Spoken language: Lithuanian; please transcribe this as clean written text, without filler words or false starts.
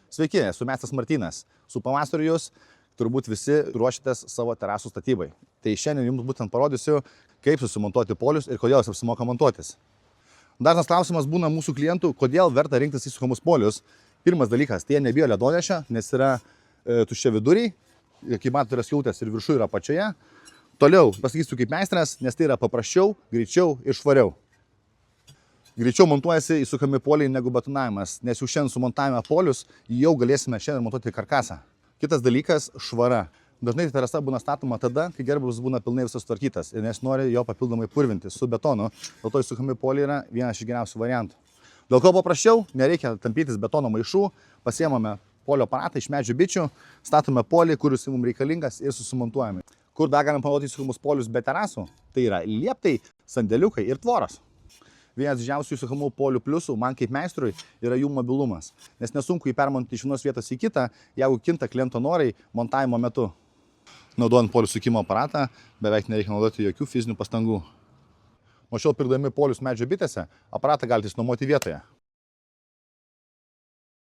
Sveiki, esu Mestas Martynas. Su pavasariu jūs turbūt visi ruošitės savo terasų statybai. Tai šiandien jums būtent parodysiu, kaip susimontuoti polius ir kodėl jis apsimoka montuotis. Dažnas klausimas būna mūsų klientų, kodėl verta rinktis įsukamus polius. Pirmas dalykas, tai jie nebijo ledonešio, nes yra tuščia viduriai, kaip matote, yra skylutės ir viršų yra apačioje. Toliau pasakysiu kaip meistras, nes tai yra paprasčiau, greičiau ir švariau. Greičiau montuojasi įsukami poliai negu betonavimas, nes jau šiandien sumontavime polius jau galėsime šiandien montuoti karkasą. Kitas dalykas – švara. Dažnai terasa būna statoma tada, kai gerbūvis būna pilnai visas tvarkytas ir nes nori jo papildomai purvinti su betonu, dėl to įsukami poliai yra vienas iš geriausių variantų. Dėl ko paprasčiau, nereikia tampytis betono maišų, pasiemame polio aparatą iš medžio bičių, statome polį, kuris mums reikalingas ir susimontuojame. Kur dar galim panaudoti įsukamus polius be terasų, tai yra lieptai, sandėliukai ir tvoros. Vienas didžiausių įsukamų polių pliusų man kaip meistrui yra jų mobilumas, nes nesunku jį permontuoti iš vienos vietos į kitą, jeigu kinta kliento norai montavimo metu. Naudojant polių sukimo aparatą, beveik nereikia naudoti jokių fizinių pastangų. Nuo šiol pirkdami polius medžio bitėse, aparatą galite išnuomoti vietoje.